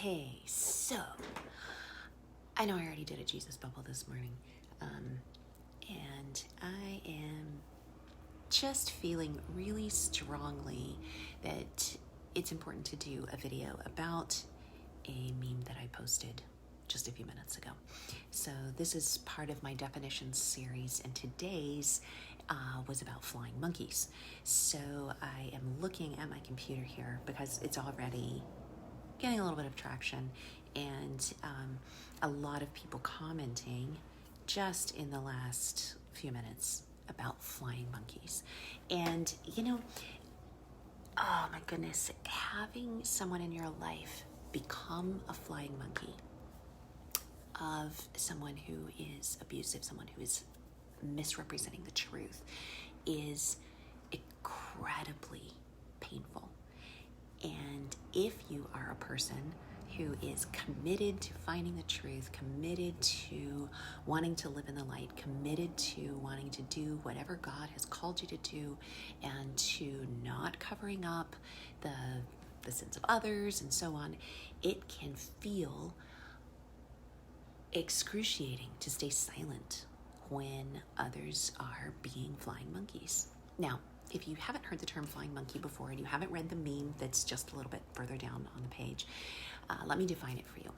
Hey, so I know I already did a Jesus bubble this morning, and I am just feeling really strongly that it's important to do a video about a meme that I posted just a few minutes ago. So this is part of my definitions series, and today's was about flying monkeys. So I am looking at my computer here because it's already getting a little bit of traction, and a lot of people commenting just in the last few minutes about flying monkeys. And oh my goodness, having someone in your life become a flying monkey of someone who is abusive, someone who is misrepresenting the truth, is incredibly painful. And if you are a person who is committed to finding the truth, committed to wanting to live in the light, committed to wanting to do whatever God has called you to do, and to not covering up the sins of others and so on, it can feel excruciating to stay silent when others are being flying monkeys. Now, if you haven't heard the term flying monkey before and you haven't read the meme that's just a little bit further down on the page, let me define it for you.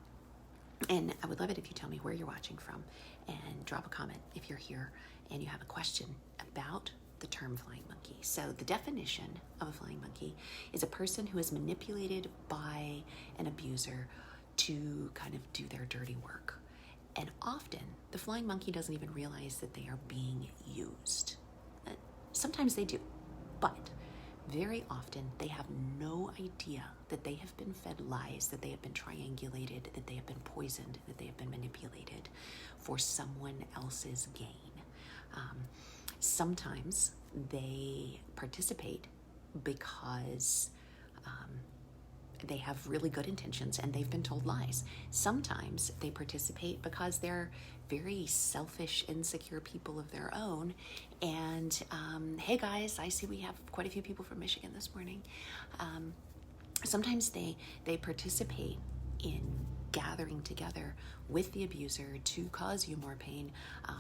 And I would love it if you tell me where you're watching from and drop a comment if you're here and you have a question about the term flying monkey. So the definition of a flying monkey is a person who is manipulated by an abuser to kind of do their dirty work. And often the flying monkey doesn't even realize that they are being used. Sometimes they do, but very often they have no idea that they have been fed lies, that they have been triangulated, that they have been poisoned, that they have been manipulated for someone else's gain. Sometimes they participate because they have really good intentions and they've been told lies. Sometimes they participate because they're very selfish, insecure people of their own. And hey guys, I see we have quite a few people from Michigan this morning. Sometimes they participate in gathering together with the abuser to cause you more pain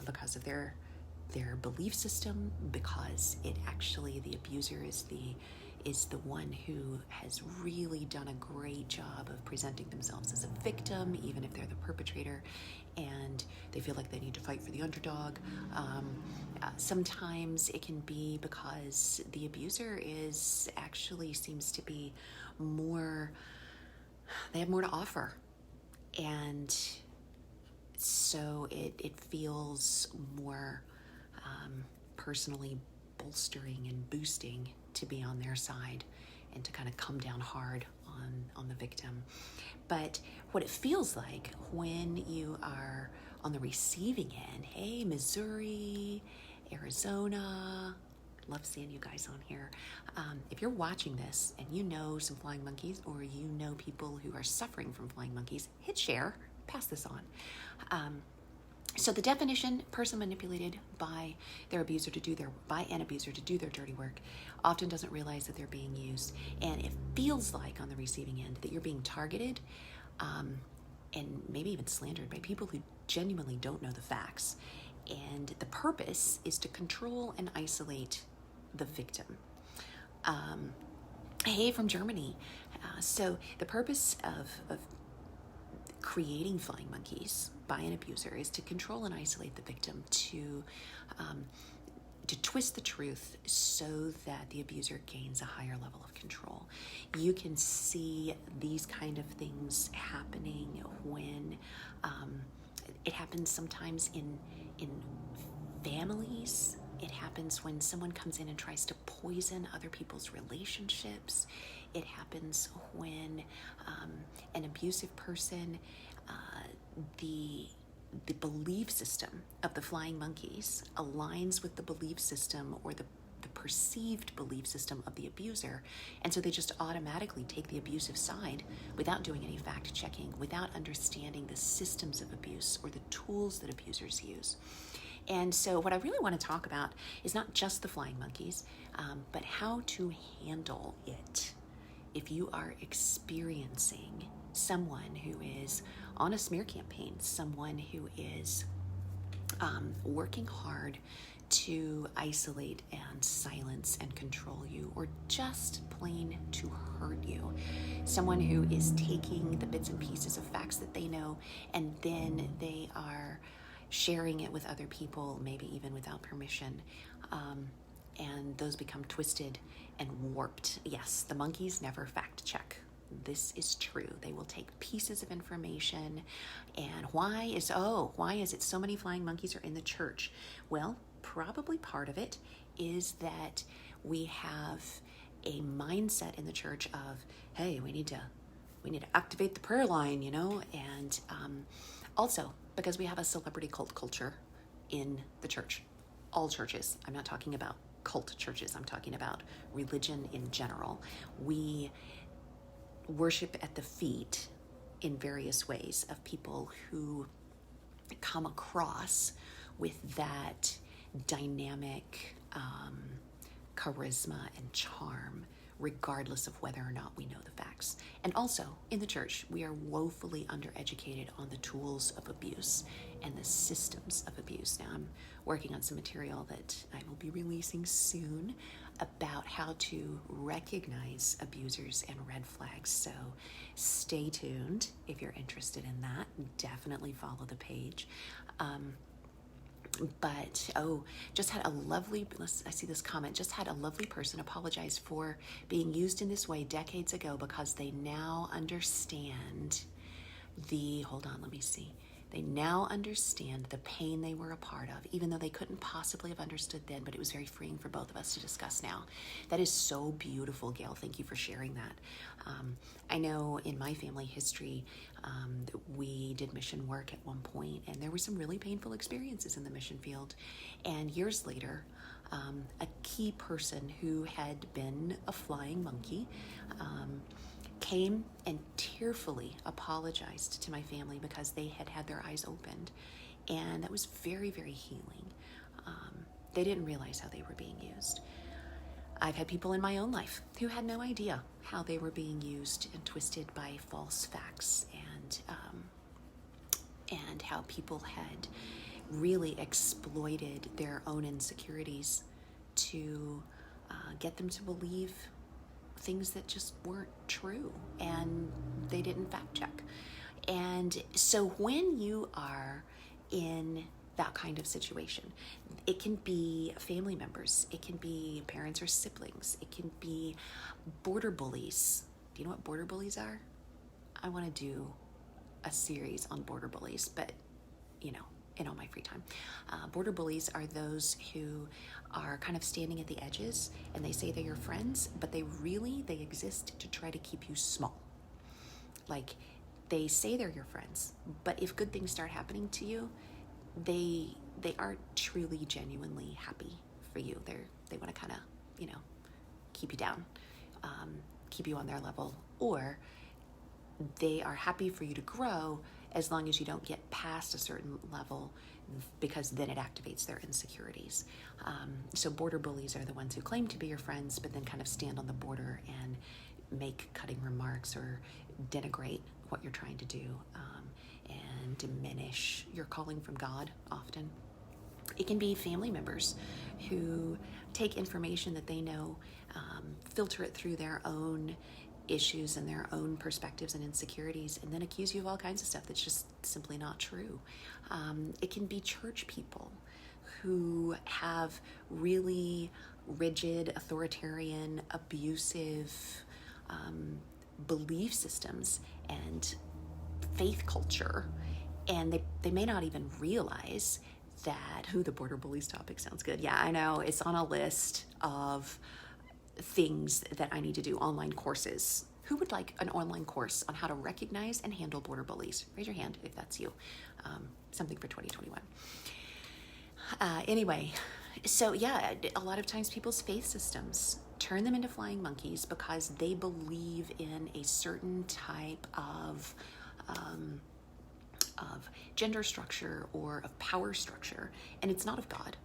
because of their belief system, because the abuser is the one who has really done a great job of presenting themselves as a victim, even if they're the perpetrator, and they feel like they need to fight for the underdog. Sometimes it can be because the abuser seems to be they have more to offer. And so it feels more personally bolstering and boosting to be on their side and to kind of come down hard on the victim. But what it feels like when you are on the receiving end, hey, Missouri, Arizona, love seeing you guys on here. If you're watching this and you know some flying monkeys, or you know people who are suffering from flying monkeys, hit share, pass this on. So the definition: person manipulated by an abuser to do their dirty work, often doesn't realize that they're being used, and it feels like on the receiving end that you're being targeted and maybe even slandered by people who genuinely don't know the facts. And the purpose is to control and isolate the victim. Hey, from Germany. So the purpose of creating flying monkeys by an abuser is to control and isolate the victim, to twist the truth so that the abuser gains a higher level of control. You can see these kind of things happening when it happens sometimes in families. It happens when someone comes in and tries to poison other people's relationships. It happens when an abusive person, the belief system of the flying monkeys aligns with the belief system, or the perceived belief system of the abuser, and so they just automatically take the abusive side without doing any fact checking, without understanding the systems of abuse or the tools that abusers use. And so what I really want to talk about is not just the flying monkeys, but how to handle it if you are experiencing someone who is on a smear campaign, someone who is working hard to isolate and silence and control you, or just plain to hurt you. Someone who is taking the bits and pieces of facts that they know, and then they are sharing it with other people, maybe even without permission. And those become twisted and warped. Yes, the monkeys never fact check. This is true. They will take pieces of information. And why is it so many flying monkeys are in the church? Well, probably part of it is that we have a mindset in the church of, hey, we need to activate the prayer line, and also because we have a celebrity cult culture in the church. All churches. I'm not talking about cult churches. I'm talking about religion in general. We worship at the feet in various ways of people who come across with that dynamic charisma and charm, regardless of whether or not we know the facts. And also, in the church, we are woefully undereducated on the tools of abuse and the systems of abuse. Now, I'm working on some material that I will be releasing soon about how to recognize abusers and red flags. So stay tuned if you're interested in that. Definitely follow the page. Just had a lovely, I see this comment, just had a lovely person apologize for being used in this way decades ago because they now understand they now understand the pain they were a part of, even though they couldn't possibly have understood then, but it was very freeing for both of us to discuss now. That is so beautiful, Gail. Thank you for sharing that. I know in my family history, we did mission work at one point, and there were some really painful experiences in the mission field. And years later, a key person who had been a flying monkey came and tearfully apologized to my family because they had their eyes opened. And that was very, very healing. They didn't realize how they were being used. I've had people in my own life who had no idea how they were being used and twisted by false facts, and how people had really exploited their own insecurities to get them to believe things that just weren't true, and they didn't fact check. And so when you are in that kind of situation, it can be family members, it can be parents or siblings, it can be border bullies. Do you know what border bullies are? I want to do a series on border bullies, but in all my free time. Border bullies are those who are kind of standing at the edges, and they say they're your friends, but they exist to try to keep you small. Like, they say they're your friends, but if good things start happening to you, they aren't truly genuinely happy for you. They want to kind of keep you down, keep you on their level, or they are happy for you to grow as long as you don't get past a certain level, because then it activates their insecurities. So border bullies are the ones who claim to be your friends, but then kind of stand on the border and make cutting remarks or denigrate what you're trying to do, and diminish your calling from God often. It can be family members who take information that they know, filter it through their own issues and their own perspectives and insecurities, and then accuse you of all kinds of stuff that's just simply not true. It can be church people who have really rigid, authoritarian, abusive belief systems and faith culture, and they may not even realize that. The border bullies topic sounds good. Yeah, I know, it's on a list of things that I need to do, online courses. Who would like an online course on how to recognize and handle border bullies? Raise your hand if that's you. Something for 2021. Anyway, so yeah, a lot of times people's faith systems turn them into flying monkeys because they believe in a certain type of gender structure or of power structure, and it's not of God.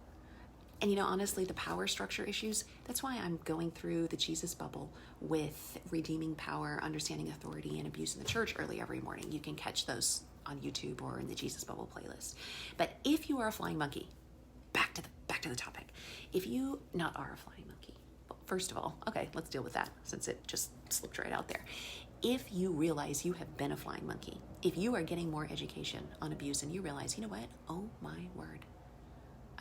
And honestly, the power structure issues, that's why I'm going through the Jesus bubble with redeeming power, understanding authority, and abuse in the church early every morning. You can catch those on YouTube or in the Jesus bubble playlist. But if you are a flying monkey, back to the topic. If you not are a flying monkey, well, first of all, okay, let's deal with that since it just slipped right out there. If you realize you have been a flying monkey, if you are getting more education on abuse and you realize, you know what? Oh my word.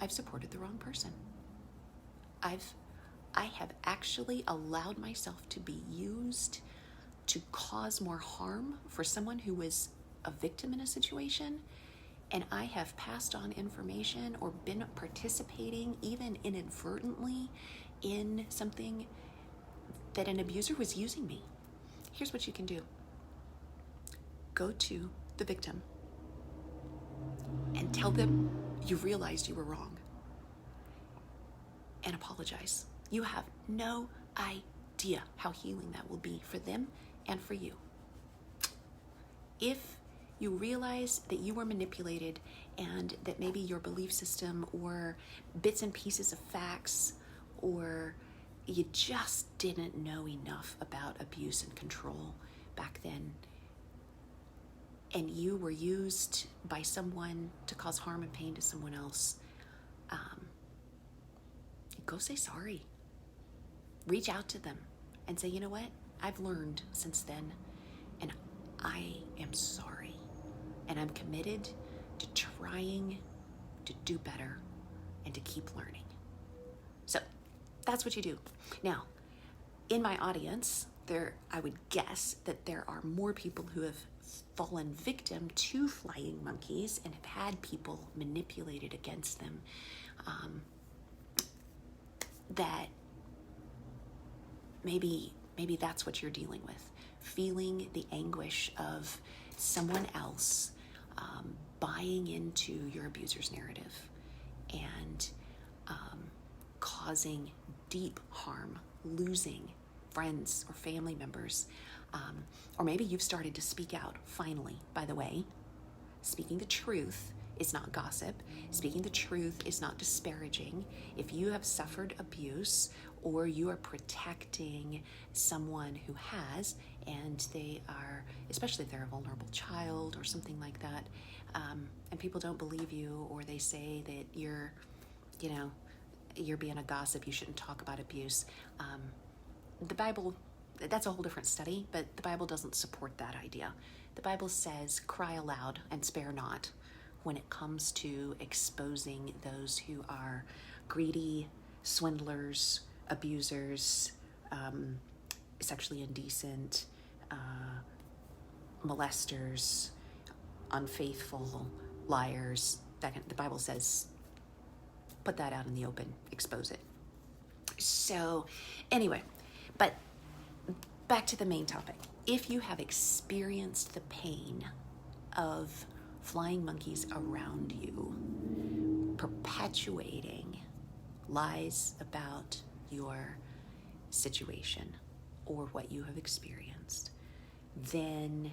I've supported the wrong person. I have actually allowed myself to be used to cause more harm for someone who was a victim in a situation, and I have passed on information or been participating even inadvertently in something that an abuser was using me. Here's what you can do. Go to the victim and tell them you realized you were wrong and apologize. You have no idea how healing that will be for them and for you. If you realize that you were manipulated and that maybe your belief system or bits and pieces of facts, or you just didn't know enough about abuse and control back then, and you were used by someone to cause harm and pain to someone else, go say sorry. Reach out to them and say, you know what? I've learned since then, and I am sorry. And I'm committed to trying to do better and to keep learning. So that's what you do. Now, in my audience, I would guess that there are more people who have fallen victim to flying monkeys and have had people manipulated against them, that maybe that's what you're dealing with, feeling the anguish of someone else buying into your abuser's narrative and causing deep harm, losing friends or family members, or maybe you've started to speak out finally. By the way, speaking the truth is not gossip. Speaking the truth is not disparaging. If you have suffered abuse or you are protecting someone who has, and they are, especially if they're a vulnerable child or something like that, and people don't believe you, or they say that you're being a gossip, you shouldn't talk about abuse. The Bible, that's a whole different study, but the Bible doesn't support that idea. The Bible says, cry aloud and spare not when it comes to exposing those who are greedy, swindlers, abusers, sexually indecent, molesters, unfaithful, liars. The Bible says, put that out in the open, expose it. So anyway, but back to the main topic. If you have experienced the pain of flying monkeys around you, perpetuating lies about your situation or what you have experienced, then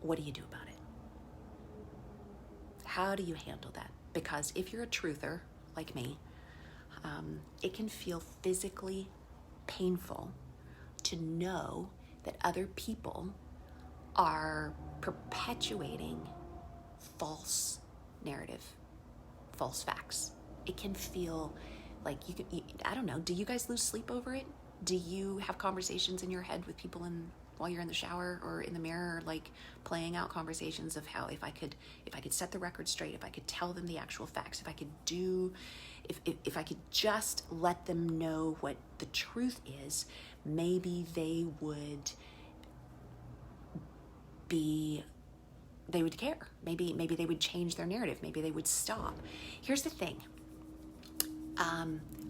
what do you do about it? How do you handle that? Because if you're a truther like me, it can feel physically painful to know that other people are perpetuating false narrative, false facts. It can feel like I don't know, do you guys lose sleep over it? Do you have conversations in your head with people while you're in the shower or in the mirror, like playing out conversations of how if I could set the record straight, if I could tell them the actual facts, if I could just let them know what the truth is, maybe they would care. Maybe they would change their narrative. Maybe they would stop. Here's the thing.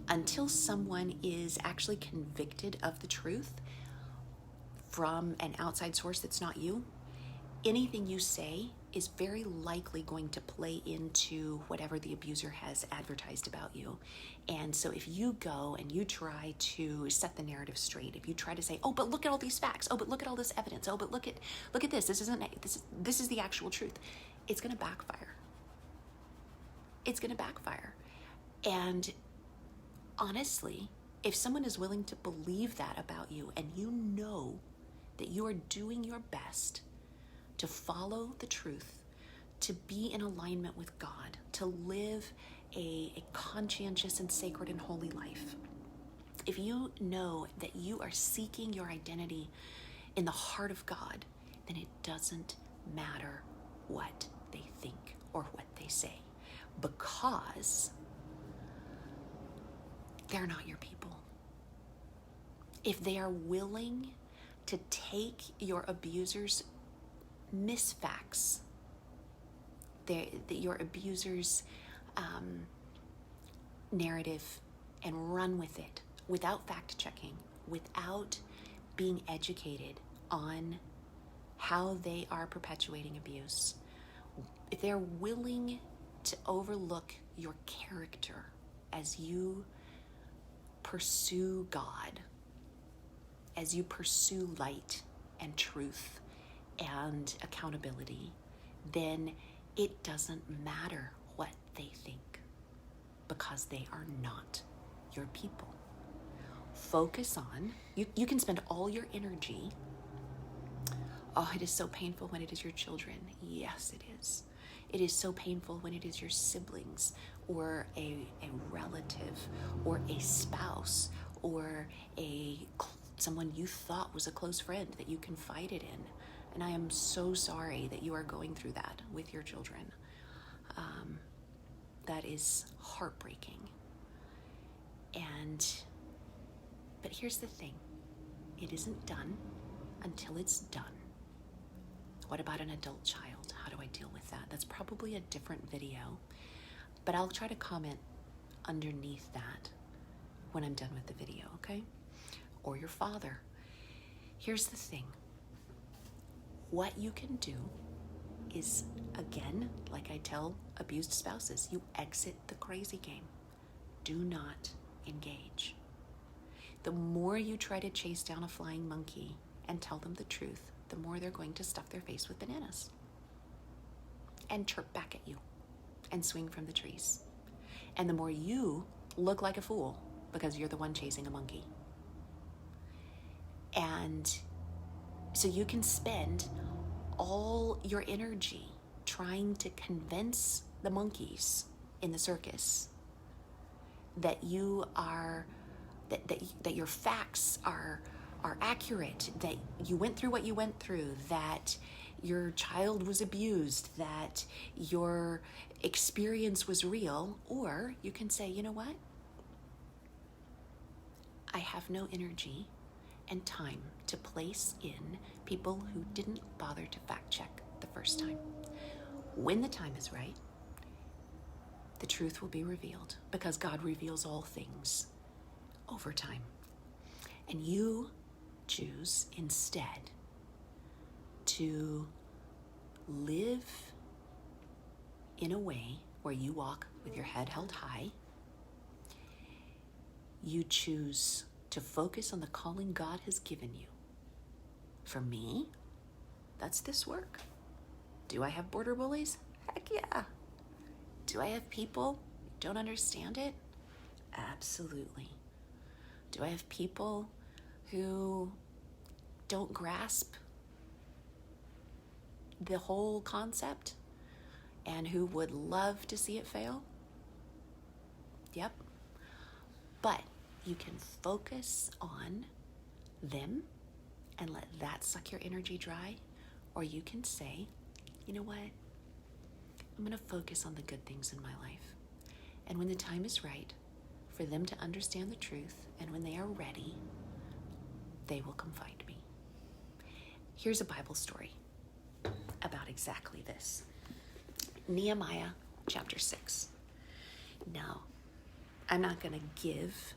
Until someone is actually convicted of the truth from an outside source that's not you, anything you say is very likely going to play into whatever the abuser has advertised about you. And so if you go and you try to set the narrative straight, if you try to say, oh, but look at all these facts, oh, but look at all this evidence, oh, but look at this, this is the actual truth, it's going to backfire. It's going to backfire. And honestly, if someone is willing to believe that about you, and you know that you are doing your best to follow the truth, to be in alignment with God, to live a conscientious and sacred and holy life, if you know that you are seeking your identity in the heart of God, then it doesn't matter what they think or what they say, because they're not your people. If they are willing to take your abuser's misfacts, your abuser's narrative, and run with it without fact checking, without being educated on how they are perpetuating abuse, if they're willing to overlook your character as you pursue God, as you pursue light and truth and accountability, then it doesn't matter what they think, because they are not your people. Focus on, you can spend all your energy. Oh, it is so painful when it is your children. Yes, it is. It is so painful when it is your siblings or a relative or a spouse or someone you thought was a close friend that you confided in. And I am so sorry that you are going through that with your children. That is heartbreaking. But here's the thing. It isn't done until it's done. What about an adult child? How do I deal with that? That's probably a different video, but I'll try to comment underneath that when I'm done with the video, okay? Or your father. Here's the thing. What you can do is, again, like I tell abused spouses, you exit the crazy game. Do not engage. The more you try to chase down a flying monkey and tell them the truth, the more they're going to stuff their face with bananas and chirp back at you and swing from the trees. And the more you look like a fool because you're the one chasing a monkey. And so you can spend all your energy trying to convince the monkeys in the circus that you are, that your facts are accurate, that you went through what you went through, that your child was abused, that your experience was real. Or you can say, you know what? I have no energy and time to place in people who didn't bother to fact check the first time. When the time is right, the truth will be revealed, because God reveals all things over time. And you choose instead to live in a way where you walk with your head held high. You choose to focus on the calling God has given you. For me, that's this work. Do I have border bullies? Heck yeah. Do I have people who don't understand it? Absolutely. Do I have people who don't grasp the whole concept and who would love to see it fail? Yep. But you can focus on them and let that suck your energy dry. Or you can say, you know what? I'm going to focus on the good things in my life. And when the time is right for them to understand the truth, and when they are ready, they will come find me. Here's a Bible story about exactly this. Nehemiah Chapter 6. Now, I'm not going to give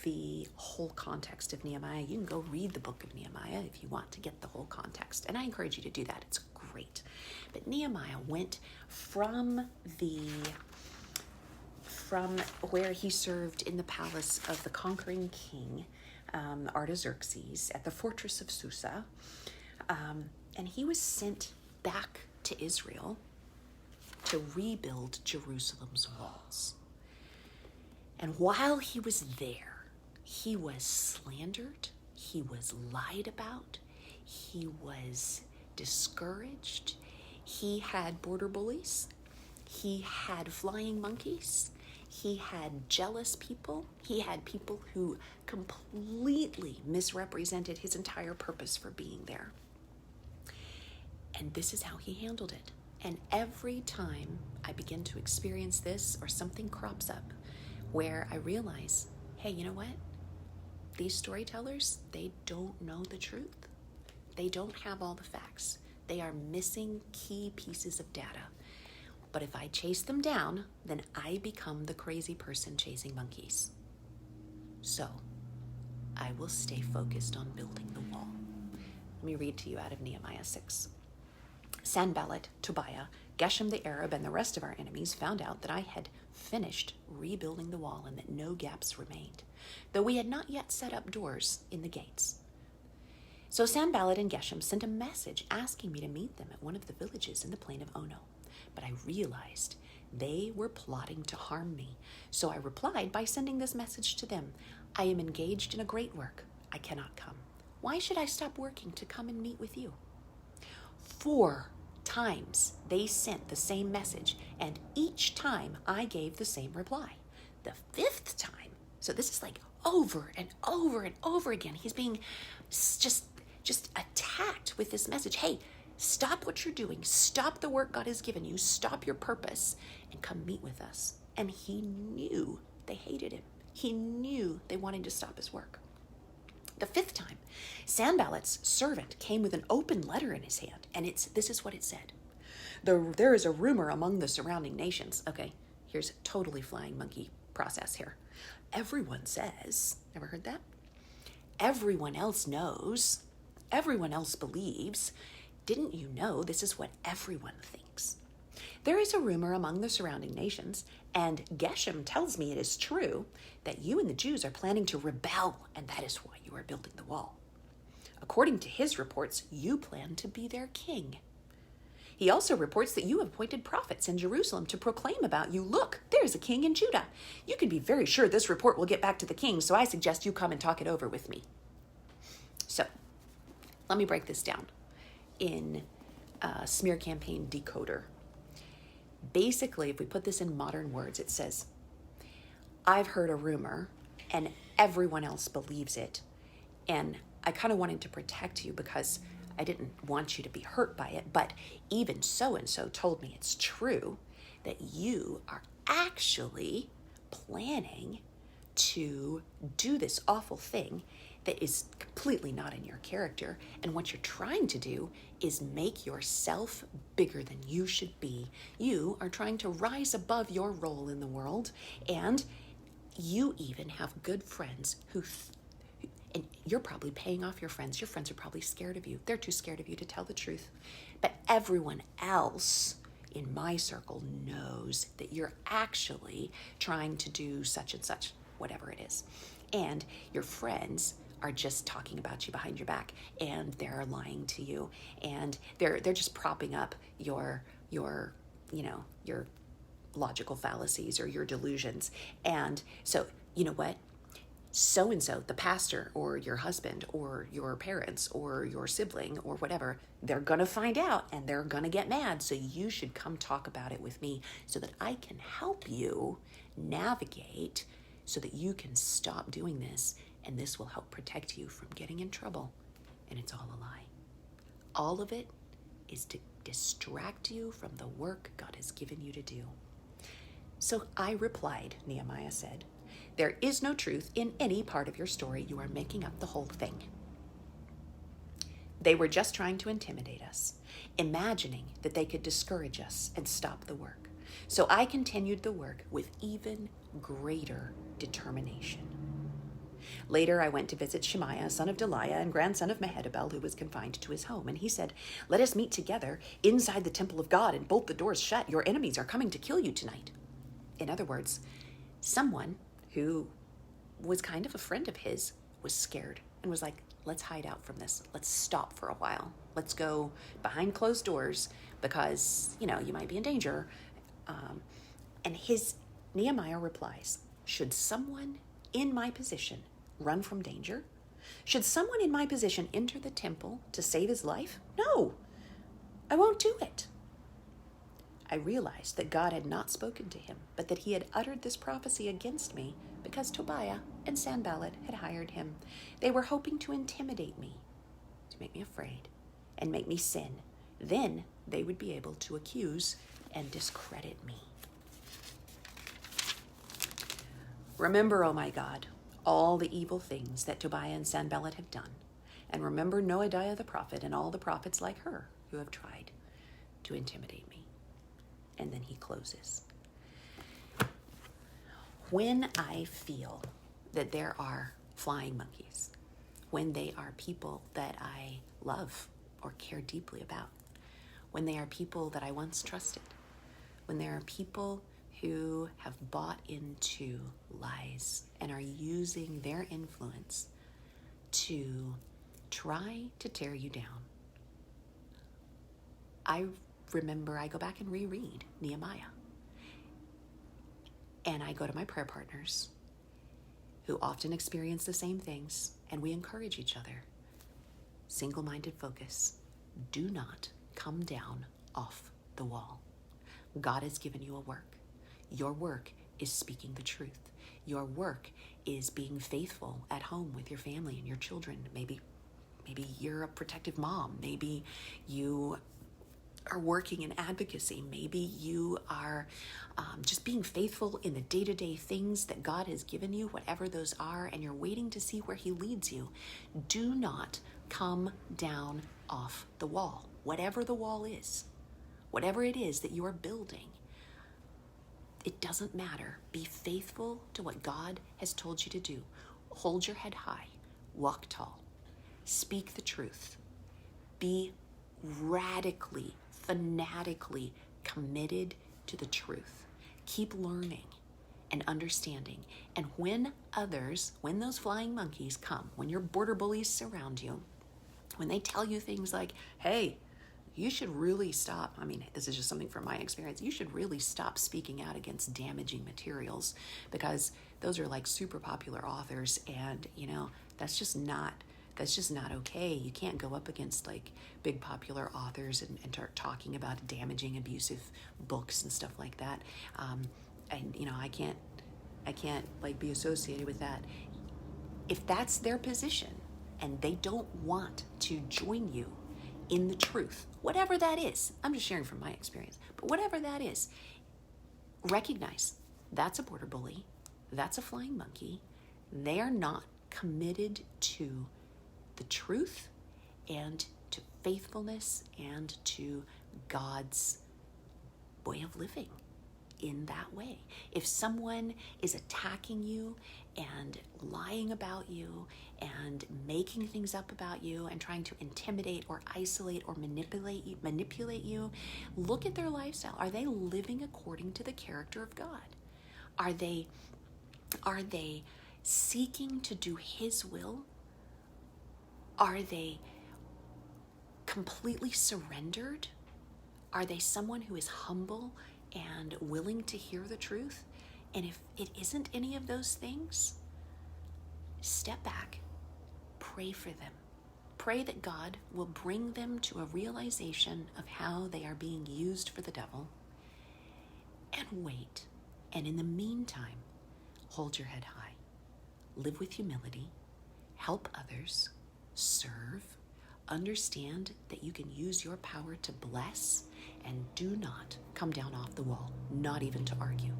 the whole context of Nehemiah. You can go read the book of Nehemiah if you want to get the whole context. And I encourage you to do that. It's great. But Nehemiah went from where he served in the palace of the conquering king, Artaxerxes, at the fortress of Susa. And he was sent back to Israel to rebuild Jerusalem's walls. And while he was there, he was slandered, he was lied about, he was discouraged, he had border bullies, he had flying monkeys, he had jealous people, he had people who completely misrepresented his entire purpose for being there. And this is how he handled it. And every time I begin to experience this or something crops up where I realize, hey, you know what? These storytellers, they don't know the truth. They don't have all the facts. They are missing key pieces of data. But if I chase them down, then I become the crazy person chasing monkeys. So I will stay focused on building the wall. Let me read to you out of Nehemiah 6. Sanballat, Tobiah, Geshem the Arab, and the rest of our enemies found out that I had finished rebuilding the wall and that no gaps remained, though we had not yet set up doors in the gates. So Sanballat and Geshem sent a message asking me to meet them at one of the villages in the plain of Ono. But I realized they were plotting to harm me. So I replied by sending this message to them. I am engaged in a great work. I cannot come. Why should I stop working to come and meet with you? 4 times they sent the same message, and each time I gave the same reply. The 5th time, so this is like over and over and over again, he's being just attacked with this message. Hey, stop what you're doing. Stop the work God has given you. Stop your purpose and come meet with us. And he knew they hated him. He knew they wanted to stop his work. The 5th time, Sanballat's servant came with an open letter in his hand, and this is what it said. There is a rumor among the surrounding nations. Okay, here's a totally flying monkey process here. Everyone says, ever heard that? Everyone else knows. Everyone else believes. Didn't you know this is what everyone thinks? There is a rumor among the surrounding nations, and Geshem tells me it is true, that you and the Jews are planning to rebel, and that is why you are building the wall. According to his reports, you plan to be their king. He also reports that you have appointed prophets in Jerusalem to proclaim about you. Look, there is a king in Judah. You can be very sure this report will get back to the king, so I suggest you come and talk it over with me. So, let me break this down in a smear campaign decoder. Basically, if we put this in modern words, it says, I've heard a rumor and everyone else believes it. And I kind of wanted to protect you because I didn't want you to be hurt by it. But even so-and-so told me it's true that you are actually planning to do this awful thing that is completely not in your character. And what you're trying to do is make yourself bigger than you should be. You are trying to rise above your role in the world, and you even have good friends and you're probably paying off your friends. Your friends are probably scared of you. They're too scared of you to tell the truth. But everyone else in my circle knows that you're actually trying to do such and such, whatever it is. And your friends are just talking about you behind your back, and they're lying to you, and they're just propping up your logical fallacies or your delusions. And so, you know what? So-and-so, the pastor or your husband or your parents or your sibling or whatever, they're going to find out and they're going to get mad. So you should come talk about it with me so that I can help you navigate so that you can stop doing this, and this will help protect you from getting in trouble. And it's all a lie. All of it is to distract you from the work God has given you to do. So I replied, Nehemiah said, there is no truth in any part of your story. You are making up the whole thing. They were just trying to intimidate us, imagining that they could discourage us and stop the work. So I continued the work with even greater determination. Later, I went to visit Shemaiah, son of Deliah and grandson of Mehetabel, who was confined to his home. And he said, let us meet together inside the temple of God and bolt the doors shut. Your enemies are coming to kill you tonight. In other words, someone who was kind of a friend of his was scared and was like, let's hide out from this. Let's stop for a while. Let's go behind closed doors because, you might be in danger. And Nehemiah replies, Should someone in my position run from danger? Should someone in my position enter the temple to save his life? No, I won't do it. I realized that God had not spoken to him, but that he had uttered this prophecy against me because Tobiah and Sanballat had hired him. They were hoping to intimidate me, to make me afraid, and make me sin. Then they would be able to accuse and discredit me. Remember, O my God, all the evil things that Tobiah and Sanballat have done, and remember Noadiah the prophet and all the prophets like her who have tried to intimidate me. And then he closes. When I feel that there are flying monkeys, when they are people that I love or care deeply about, when they are people that I once trusted, when there are people who have bought into lies and are using their influence to try to tear you down, I remember I go back and reread Nehemiah. And I go to my prayer partners who often experience the same things, and we encourage each other. Single-minded focus. Do not come down off the wall. God has given you a work. Your work is speaking the truth. Your work is being faithful at home with your family and your children. Maybe you're a protective mom. Maybe you are working in advocacy. Maybe you are just being faithful in the day-to-day things that God has given you, whatever those are, and you're waiting to see where he leads you. Do not come down off the wall, whatever the wall is, whatever it is that you are building. It doesn't matter. Be faithful to what God has told you to do. Hold your head high, walk tall, speak the truth, be radically, fanatically committed to the truth. Keep learning and understanding. And when those flying monkeys come, when your border bullies surround you, when they tell you things like, hey, you should really stop. I mean, this is just something from my experience. You should really stop speaking out against damaging materials because those are like super popular authors, and that's just not okay. You can't go up against like big popular authors and start talking about damaging, abusive books and stuff like that. I can't like be associated with that. If that's their position and they don't want to join you in the truth, whatever that is, I'm just sharing from my experience, but whatever that is, recognize that's a border bully, that's a flying monkey. They are not committed to the truth and to faithfulness and to God's way of living in that way. If someone is attacking you and lying about you and making things up about you and trying to intimidate or isolate or manipulate you, look at their lifestyle. Are they living according to the character of God? Are they seeking to do his will? Are they completely surrendered? Are they someone who is humble and willing to hear the truth? And if it isn't any of those things, step back, pray for them. Pray that God will bring them to a realization of how they are being used for the devil, and wait. And in the meantime, hold your head high. Live with humility, help others, serve, understand that you can use your power to bless, and do not come down off the wall, not even to argue,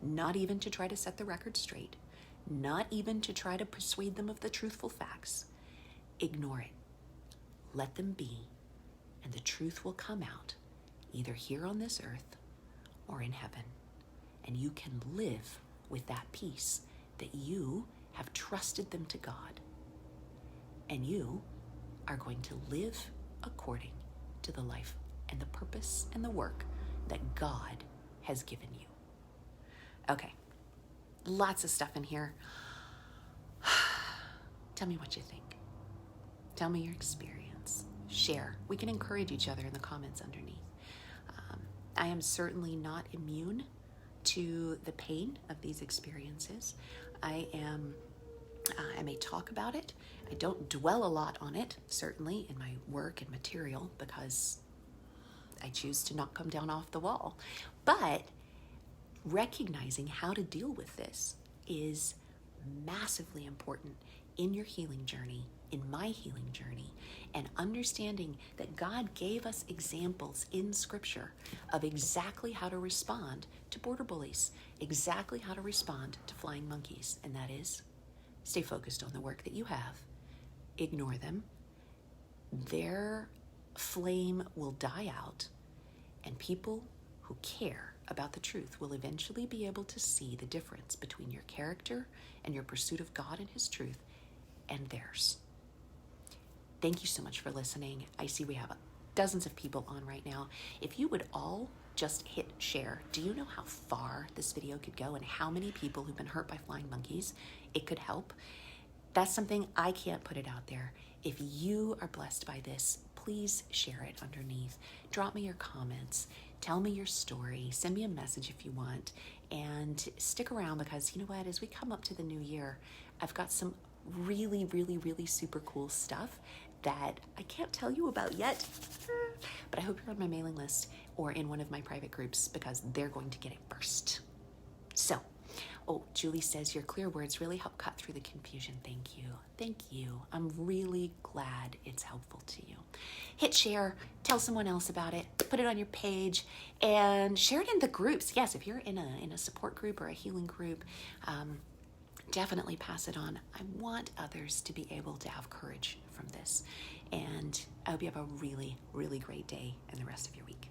not even to try to set the record straight, not even to try to persuade them of the truthful facts. Ignore it. Let them be, and the truth will come out, either here on this earth or in heaven. And you can live with that peace that you have trusted them to God. And you are going to live according to the life and the purpose and the work that God has given you. Okay, lots of stuff in here. Tell me what you think. Tell me your experience. Share. We can encourage each other in the comments underneath. I am certainly not immune to the pain of these experiences. I may talk about it. I don't dwell a lot on it, certainly in my work and material, because I choose to not come down off the wall. But recognizing how to deal with this is massively important in your healing journey, in my healing journey, and understanding that God gave us examples in Scripture of exactly how to respond to border bullies, exactly how to respond to flying monkeys, and that is stay focused on the work that you have, ignore them, their flame will die out, and people who care about the truth will eventually be able to see the difference between your character and your pursuit of God and His truth and theirs. Thank you so much for listening. I see we have dozens of people on right now. If you would all just hit share, do you know how far this video could go and how many people who've been hurt by flying monkeys it could help? That's something I can't put it out there. If you are blessed by this, please share it underneath. Drop me your comments. Tell me your story. Send me a message if you want. And stick around because you know what? As we come up to the new year, I've got some really, really, really super cool stuff that I can't tell you about yet. But I hope you're on my mailing list or in one of my private groups because they're going to get it first. So, Julie says your clear words really help cut through the confusion. Thank you. Thank you. I'm really glad it's helpful to you. Hit share, tell someone else about it, put it on your page, and share it in the groups. Yes, if you're in a support group or a healing group, definitely pass it on. I want others to be able to have courage from this. And I hope you have a really, really great day and the rest of your week.